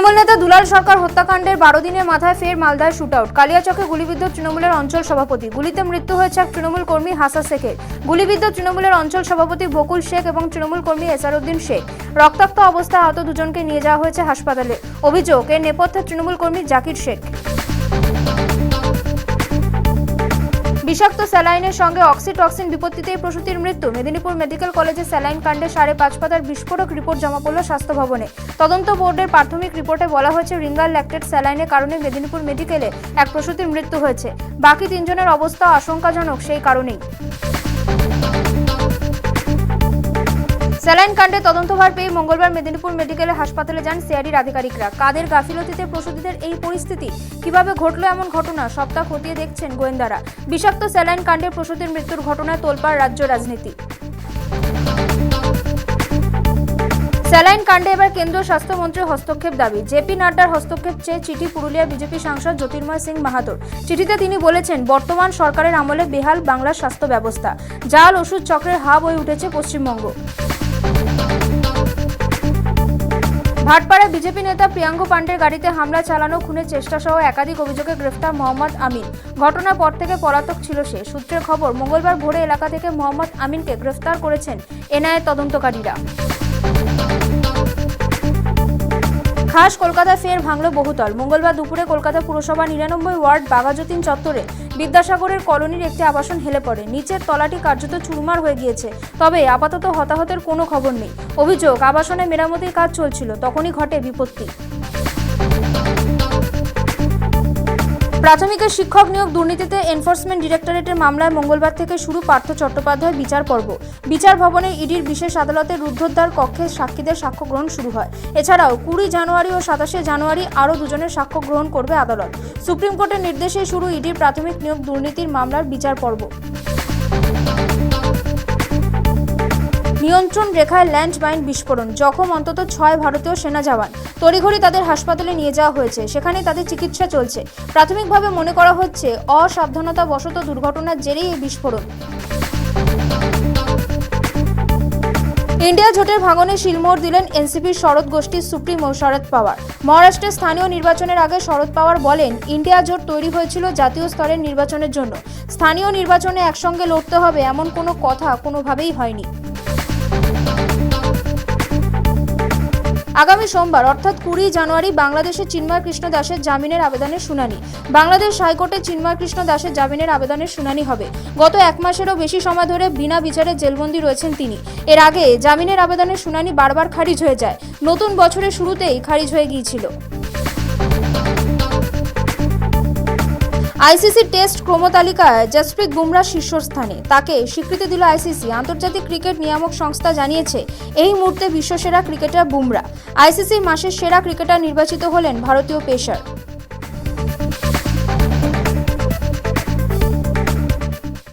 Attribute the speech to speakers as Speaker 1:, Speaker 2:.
Speaker 1: তৃণমূল নেতা দুলাল সরকার হত্যাকাণ্ডের 12 দিনের মাথায় ফের মালদায় শুটআউট। কালিয়াচকে গুলিবিদ্ধ তৃণমূলের অঞ্চল সভাপতি। গুলিতে মৃত্যু হয়েছে এক তৃণমূল কর্মী হাসা শেখের। গুলিবিদ্ধ তৃণমূলের অঞ্চল সভাপতি বকুল শেখ এবং তৃণমূল কর্মী এসারউদ্দিন শেখ। রক্তাক্ত অবস্থায় আহত দুজনকে নিয়ে যাওয়া হয়েছে হাসপাতালে। অভিযোগ, এর নেপথ্যে তৃণমূল কর্মী জাকির শেখ। বিষাক্ত স্যালাইনের সঙ্গে অক্সিটক্সিন বিপত্তিতেই প্রসূতির মৃত্যু। মেদিনীপুর মেডিকেল কলেজে স্যালাইন কাণ্ডে 5.5 পাতার বিস্ফোরক রিপোর্ট জমা পড়ল স্বাস্থ্য ভবনে। তদন্ত বোর্ডের প্রাথমিক রিপোর্টে বলা হয়েছে রিঙ্গার ল্যাকটেট স্যালাইনের কারণে মেদিনীপুর মেডিকেলে এক প্রসূতির মৃত্যু হয়েছে। বাকি 3 জনের অবস্থা আশঙ্কাজনক সেই কারণেই। স্যালাইন কাণ্ডে তদন্তভার পেয়ে মঙ্গলবার মেদিনীপুর মেডিকেল হাসপাতালে যান সিআইডির আধিকারিকরা। কাদের গাফিলতিতে প্রসূতিদের এই পরিস্থিতি, কিভাবে ঘটলো এমন ঘটনা, সবটা খতিয়ে দেখছেন গোয়েন্দারা। বিষাক্ত স্যালাইন কাণ্ডে প্রসূতির মৃত্যুর ঘটনায় তোলপাড় রাজ্য রাজনীতি। স্যালাইন কাণ্ডে এবার কেন্দ্রীয় স্বাস্থ্যমন্ত্রীর হস্তক্ষেপ দাবি। জেপি নাড্ডার হস্তক্ষেপ চেয়ে চিঠি পুরুলিয়া বিজেপি সাংসদ জ্যোতির্ময় সিং মাহাতোর। চিঠিতে তিনি বলেছেন, বর্তমান সরকারের আমলে বেহাল বাংলার স্বাস্থ্য ব্যবস্থা। জাল ওষুধ চক্রের হাব হয়ে উঠেছে পশ্চিমবঙ্গ। ভাটপাড়ায় বিজেপি নেতা প্রিয়াঙ্ক পাণ্ডের গাড়িতে হামলা চালানো, খুনের চেষ্টা সহ একাধিক অভিযোগে গ্রেফতার মোহাম্মদ আমিন। ঘটনার পর থেকে পলাতক ছিল সে। সূত্রের খবর, মঙ্গলবার ভোরে এলাকা থেকে মোহাম্মদ আমিনকে গ্রেফতার করেছেন এনআইএ তদন্তকারীরা। খাস কলকাতায় ফের ভাঙল বহুতল। মঙ্গলবার দুপুরে কলকাতা পুরসভা 99 ওয়ার্ড বাঘাযতীন চত্বরে বিদ্যাসাগরের কলোনির একটি আবাসন হেলে পড়ে। নিচের তলাটি কার্যত চুরমার হয়ে গিয়েছে, তবে আপাতত হতাহতের কোনো খবর নেই। অভিযোগ, আবাসনে মেরামতির কাজ চলছিল, তখনই ঘটে বিপত্তি। প্রাথমিকের শিক্ষক নিয়োগ দুর্নীতিতে এনফোর্সমেন্ট ডিরেক্টরেটের মামলায় মঙ্গলবার থেকে শুরু পার্থ চট্টোপাধ্যায় বিচার পর্ব। বিচার ভবনে ইডির বিশেষ আদালতের রুদ্ধদ্বার কক্ষে সাক্ষীদের সাক্ষ্য গ্রহণ শুরু হয়। এছাড়াও 20 জানুয়ারি ও 27 জানুয়ারি আরও দুজনের সাক্ষ্য গ্রহণ করবে আদালত। সুপ্রিম কোর্টের নির্দেশে শুরু ইডির প্রাথমিক নিয়োগ দুর্নীতির মামলার বিচার পর্ব। নিয়ন্ত্রণ রেখায় ল্যান্ড মাইন বিস্ফোরণ, জখম অন্তত 6 ভারতীয় সেনা জওয়ান। তড়িঘড়ি তাদের হাসপাতালে নিয়ে যাওয়া হয়েছে, সেখানে তাদের চিকিৎসা চলছে। প্রাথমিকভাবে মনে করা হচ্ছে অসাবধানতাবশত দুর্ঘটনার জেরেই এই বিস্ফোরণ। ইন্ডিয়া জোটের ভাঙনে শিলমোহর দিলেন এনসিপির শরদ গোষ্ঠীর সুপ্রিমো শরদ পাওয়ার। মহারাষ্ট্রের স্থানীয় নির্বাচনের আগে শরদ পাওয়ার বলেন, ইন্ডিয়া জোট তৈরি হয়েছিল জাতীয় স্তরের নির্বাচনের জন্য। স্থানীয় নির্বাচনে একসঙ্গে লড়তে হবে এমন কোনো কথা কোনোভাবেই হয়নি। আগামী সোমবার অর্থাৎ 20 জানুয়ারি বাংলাদেশের চিন্ময় কৃষ্ণ দাসের জামিনের আবেদনের শুনানি। বাংলাদেশ হাইকোর্টে চিন্ময় কৃষ্ণ দাসের জামিনের আবেদনের শুনানি হবে। গত 1 মাসেরও বেশি সময় ধরে বিনা বিচারে জেলবন্দি রয়েছেন তিনি। এর আগে জামিনের আবেদনের শুনানি বারবার খারিজ হয়ে যায়। নতুন বছরের শুরুতেই খারিজ হয়ে গিয়েছিল। আইসিসি টেস্ট ক্রমতালিকায় জসপ্রীত বুমরা শীর্ষস্থানে। তাকে স্বীকৃতি দিল আইসিসি। আন্তর্জাতিক ক্রিকেট নিয়ামক সংস্থা জানিয়েছে, এই মুহূর্তে বিশ্বসেরা ক্রিকেটার বুমরা। আইসিসির মাসের সেরা ক্রিকেটার নির্বাচিত হলেন ভারতীয় পেসার।